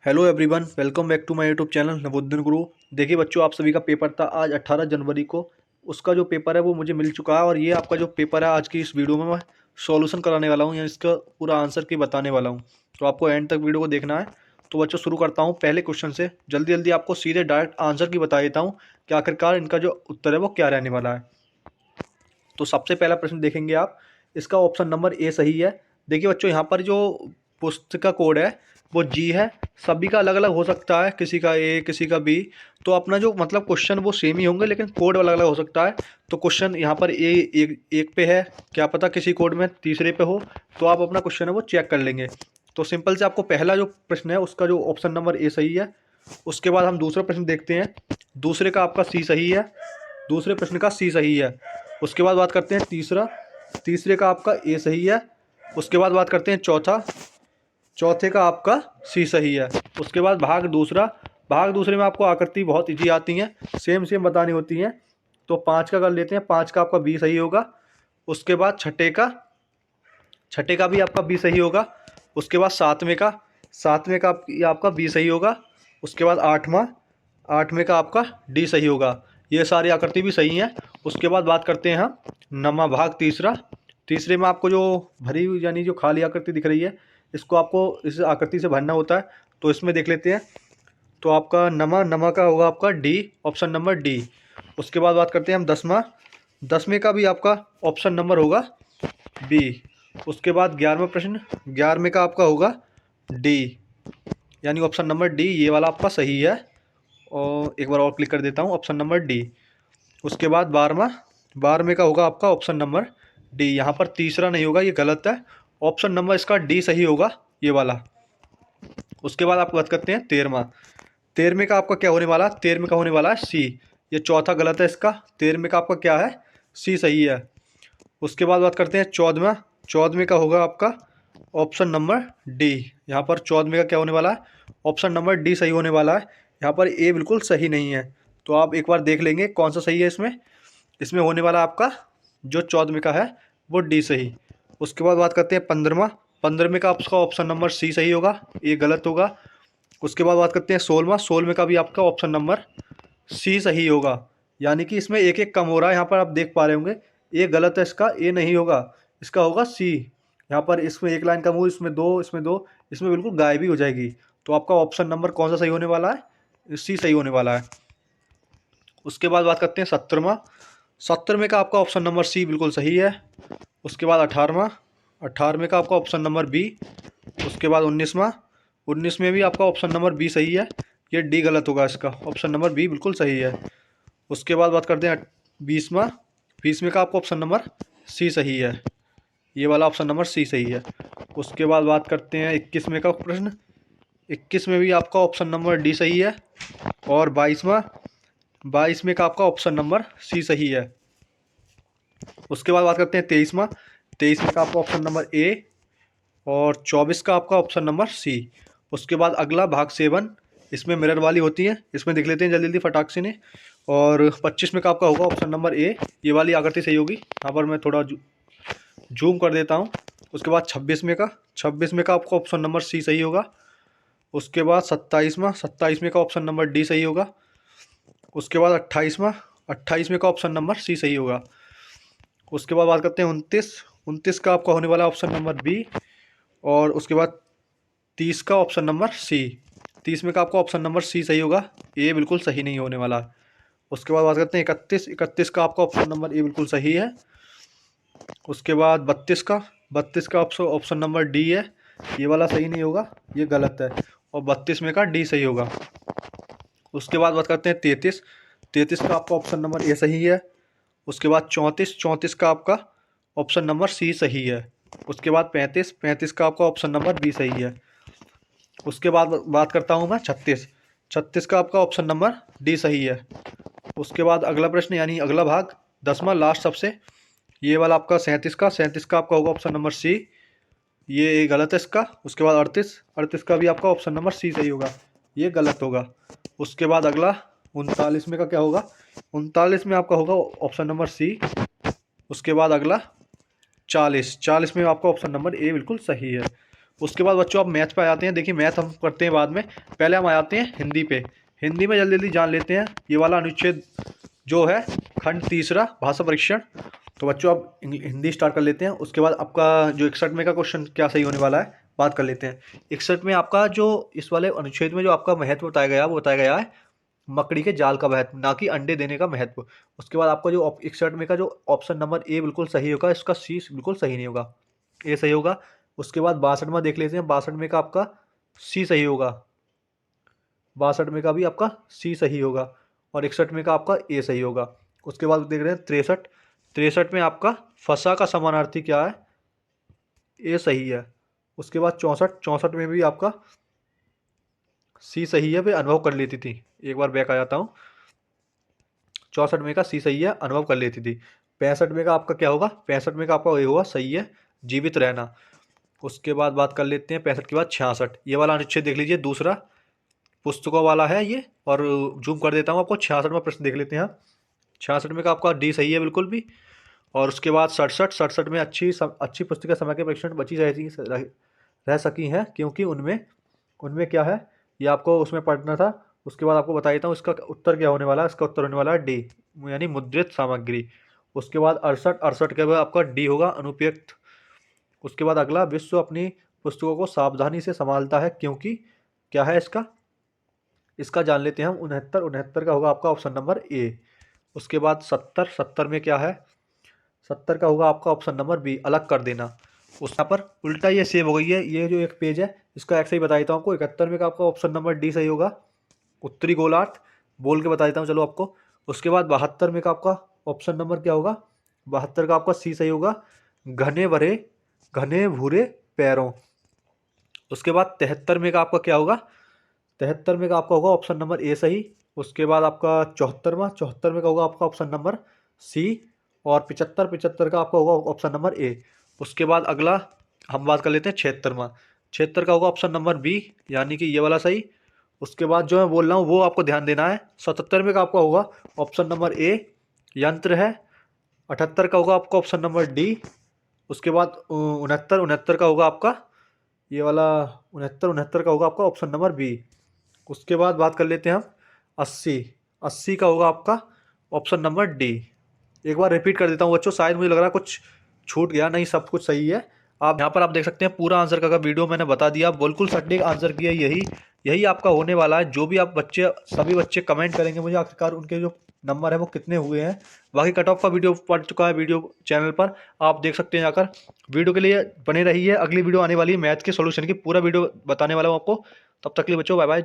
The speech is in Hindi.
Hello everyone, welcome back to my YouTube channel Navodaya Guru. देखिए बच्चों, आप सभी का पेपर था आज 18 जनवरी को। उसका जो पेपर है वो मुझे मिल चुका है और ये आपका जो पेपर है आज की इस वीडियो में मैं सॉल्यूशन कराने वाला हूँ या इसका पूरा आंसर की बताने वाला हूँ। तो आपको एंड तक वीडियो को देखना है। तो बच्चों शुरू करता हूँ पहले क्वेश्चन से। जल्दी जल्दी आपको सीधे डायरेक्ट आंसर की बता देता हूँ कि आखिरकार इनका जो उत्तर है वो क्या रहने वाला है। तो सबसे पहला प्रश्न देखेंगे आप, इसका ऑप्शन नंबर ए सही है। देखिए बच्चों, यहाँ पर जो पुस्तक का कोड है वो जी है। सभी का अलग अलग हो सकता है, किसी का ए किसी का बी। तो अपना जो मतलब क्वेश्चन वो सेम ही होंगे लेकिन कोड अलग अलग हो सकता है। तो क्वेश्चन यहाँ पर ए एक पे है, क्या पता किसी कोड में तीसरे पे हो। तो आप अपना क्वेश्चन है वो चेक कर लेंगे। तो सिंपल से आपको पहला जो प्रश्न है उसका जो ऑप्शन नंबर ए सही है। उसके बाद हम दूसरा प्रश्न देखते हैं। दूसरे का आपका सी सही है। दूसरे प्रश्न का सी सही है। उसके बाद बात करते हैं तीसरा। तीसरे का आपका ए सही है। उसके बाद बात करते हैं चौथा। चौथे का आपका सी सही है। उसके बाद भाग दूसरा। भाग दूसरे में आपको आकृति बहुत इजी आती हैं, सेम सेम बतानी होती हैं। तो पाँच का कर लेते हैं। पाँच का आपका बी सही होगा। उसके बाद छठे का भी आपका बी सही होगा। उसके बाद सातवें का आपका बी सही होगा। उसके बाद आठवें का आपका डी सही होगा। ये सारी आकृति भी सही हैं। उसके बाद बात करते हैं हम नवा भाग तीसरा। तीसरे में आपको जो भरी हुई यानी जो खाली आकृति दिख रही है, इसको आपको इस आकृति से भरना होता है। तो इसमें देख लेते हैं। तो आपका नमा का होगा आपका डी, ऑप्शन नंबर डी। उसके बाद बात करते हैं हम दसवें का भी आपका ऑप्शन नंबर होगा बी। उसके बाद 11वां प्रश्न, 11वें का आपका होगा डी, यानी ऑप्शन नंबर डी, ये वाला आपका सही है। और एक बार और क्लिक कर देता हूँ, ऑप्शन नंबर डी। उसके बाद 12वें का होगा आपका ऑप्शन नंबर डी। यहाँ पर तीसरा नहीं होगा, ये गलत है। ऑप्शन नंबर इसका डी सही होगा, ये वाला। उसके बाद आप बात करते हैं 13वें का आपका क्या होने वाला है? 13वें का होने वाला है सी। ये चौथा गलत है इसका। 13वें का आपका क्या है? सी सही है। उसके बाद बात करते हैं 14वां। 14वें का होगा आपका ऑप्शन नंबर डी। यहाँ पर 14वें का क्या होने वाला है? ऑप्शन नंबर डी सही होने वाला है। यहाँ पर ए बिल्कुल सही नहीं है। तो आप एक बार देख लेंगे कौन सा सही है इसमें। इसमें होने वाला आपका जो 14वें का है वो डी सही। उसके बाद बात करते हैं 15वां। 15वें का आपका ऑप्शन नंबर सी सही होगा, ए गलत होगा। उसके बाद बात करते हैं 16वां। 16वें का भी आपका ऑप्शन नंबर सी सही होगा। यानी कि इसमें एक एक कम हो रहा है। यहाँ पर आप देख पा रहे होंगे, ए गलत है इसका, ए नहीं होगा, इसका होगा सी। यहाँ पर इसमें एक लाइन कम हुई, इसमें दो, इसमें दो, इसमें बिल्कुल गायब ही हो जाएगी। तो आपका ऑप्शन नंबर कौन सा सही होने वाला है? सी सही होने वाला है। उसके बाद बात करते हैं 17वां। 17वें का आपका ऑप्शन नंबर सी बिल्कुल सही है। उसके बाद 18वां। 18वें का आपका ऑप्शन नंबर बी। उसके बाद 19वां। 19 में भी आपका ऑप्शन नंबर बी सही है। ये डी गलत होगा, इसका ऑप्शन नंबर बी बिल्कुल सही है। उसके बाद बात करते हैं 20वां। 20वें का आपका ऑप्शन नंबर सी सही है, ये वाला ऑप्शन नंबर सी सही है। उसके बाद बात करते हैं 21वें का प्रश्न। 21 में भी आपका ऑप्शन नंबर डी सही है। और 22वें का आपका ऑप्शन नंबर सी सही है। उसके बाद बात करते हैं 23वां। 23वें का आपका ऑप्शन नंबर ए। और 24 का आपका ऑप्शन नंबर सी। उसके बाद अगला भाग 7, इसमें मिरर वाली होती है, इसमें देख लेते हैं जल्दी जल्दी फटाक से ने। और 25 में का आपका होगा ऑप्शन नंबर ए, ये वाली आकृति सही होगी। यहाँ पर मैं थोड़ा जूम कर देता हूँ। उसके बाद 26 में का आपका ऑप्शन नंबर सी सही होगा। उसके बाद 27वें का ऑप्शन नंबर डी सही होगा। उसके बाद 28वें का ऑप्शन नंबर सी सही होगा। उसके बाद बात करते हैं 29 का आपका होने वाला ऑप्शन नंबर बी। और उसके बाद 30 का ऑप्शन नंबर सी। 30 में का आपका ऑप्शन नंबर सी सही होगा, ए बिल्कुल सही नहीं होने वाला। उसके बाद बात करते हैं 31 का आपका ऑप्शन नंबर ए बिल्कुल सही है। उसके बाद 32 का ऑप्शन नंबर डी है, ये वाला सही नहीं होगा, ये गलत है। और 32 में का डी सही होगा। उसके बाद बात करते हैं 33 का आपका ऑप्शन नंबर ए सही है। उसके बाद 34 का आपका ऑप्शन नंबर सी सही है। उसके बाद 35 का आपका ऑप्शन नंबर बी सही है। उसके बाद बात करता हूँ मैं 36 का आपका ऑप्शन नंबर डी सही है। उसके बाद अगला प्रश्न यानी अगला भाग 10वां लास्ट सबसे, ये वाला आपका 37 का आपका होगा ऑप्शन नंबर सी, ये गलत है इसका। उसके बाद 38 का भी आपका ऑप्शन नंबर सी सही होगा, ये गलत होगा। उसके बाद अगला 39 में का क्या होगा? 39 में आपका होगा ऑप्शन नंबर सी। उसके बाद अगला 40 में आपका ऑप्शन नंबर ए बिल्कुल सही है। उसके बाद बच्चों आप मैथ पे आ जाते हैं। देखिए मैथ हम करते हैं बाद में, पहले हम आ जाते हैं हिंदी पे। हिंदी में जल्दी जल्दी जान लेते हैं ये वाला अनुच्छेद जो है, खंड तीसरा भाषा परीक्षण। तो बच्चों आप हिंदी स्टार्ट कर लेते हैं। उसके बाद आपका जो 61 में का क्वेश्चन क्या सही होने वाला है बात कर लेते हैं। 61 में आपका जो इस वाले अनुच्छेद में जो आपका महत्व बताया गया वो बताया गया है मकड़ी के जाल का महत्व, ना कि अंडे देने का महत्व। उसके बाद आपका जो 61 में का जो ऑप्शन नंबर ए बिल्कुल सही होगा, इसका सी बिल्कुल सही नहीं होगा, ए सही होगा। उसके बाद 62 में देख लेते हैं, 62 में का आपका सी सही होगा, 62 में का भी आपका सी सही होगा, और 61 में का आपका ए सही होगा। उसके बाद देख रहे हैं 63, 63 में आपका फंसा का समानार्थी क्या है, ए सही है। उसके बाद 64, 64 में भी आपका सी सही है, वे अनुभव कर लेती थी। एक बार बैक आ जाता हूँ, 64 में का सी सही है, अनुभव कर लेती थी। 65 में का आपका क्या होगा, 65 में का आपका ए होगा, सही है, जीवित रहना। उसके बाद बात कर लेते हैं 65 के बाद 66, ये वाला अनुच्छेद देख लीजिए, दूसरा पुस्तकों वाला है ये, और जूम कर देता हूँ आपको। 66वां प्रश्न देख लेते हैं। 66 में का आपका डी सही है बिल्कुल भी। और उसके बाद 67, 67 में अच्छी पुस्तिका समय के परीक्षण बची रह सकी हैं, क्योंकि उनमें उनमें क्या है ये आपको उसमें पढ़ना था। उसके बाद आपको बता देता हूँ इसका उत्तर क्या होने वाला है। इसका उत्तर होने वाला है डी, यानी मुद्रित सामग्री। उसके बाद 68, 68 के बाद आपका डी होगा, अनुपयुक्त। उसके बाद अगला, विश्व अपनी पुस्तकों को सावधानी से संभालता है, क्योंकि क्या है इसका, इसका जान लेते हैं हम। 69, 69 का होगा आपका ऑप्शन नंबर ए। उसके बाद 70, 70 में क्या है, 70 का होगा आपका ऑप्शन नंबर बी, अलग कर देना। उस यहाँ पर उल्टा ये सेव हो गई है, ये जो एक पेज है इसका एक सही बता देता हूँ आपको। 71 में का आपका ऑप्शन नंबर डी सही होगा, उत्तरी गोलार्ध, बोल के बता देता हूँ चलो आपको। उसके बाद 72 में का आपका ऑप्शन नंबर क्या होगा, 72 का आपका सी सही होगा, घने भूरे पैरों। उसके बाद 73 में का आपका क्या होगा, 73 में का आपका होगा ऑप्शन नंबर ए सही। उसके बाद आपका 74 में का होगा आपका ऑप्शन नंबर सी। और 75, 75 का आपका होगा ऑप्शन नंबर ए। उसके बाद अगला हम बात कर लेते हैं 76वां, 76 का होगा ऑप्शन नंबर बी, यानी कि ये वाला सही। उसके बाद जो मैं बोल रहा हूँ वो आपको ध्यान देना है। 77 में का आपका होगा ऑप्शन नंबर ए, यंत्र है। 78 का होगा आपका ऑप्शन नंबर डी। उसके बाद 69, 69 का होगा आपका ये वाला, 69, 69 का होगा आपका ऑप्शन नंबर बी। उसके बाद बात कर लेते हैं हम 80, 80 का होगा आपका ऑप्शन नंबर डी। एक बार रिपीट कर देता हूँ बच्चों, शायद मुझे लग रहा है कुछ छूट गया, नहीं सब कुछ सही है। आप यहाँ पर आप देख सकते हैं पूरा आंसर का वीडियो मैंने बता दिया, बिल्कुल सटीक आंसर किया, यही यही आपका होने वाला है। जो भी आप बच्चे, सभी बच्चे कमेंट करेंगे मुझे आखिरकार उनके जो नंबर है वो कितने हुए हैं। बाकी कट ऑफ का वीडियो पड़ चुका है वीडियो चैनल पर, आप देख सकते हैं जाकर। वीडियो के लिए बने रहिए, अगली वीडियो आने वाली है मैथ के सॉल्यूशन की, पूरा वीडियो बताने वाला हूँ आपको। तब तक के लिए बच्चों बाय बाय।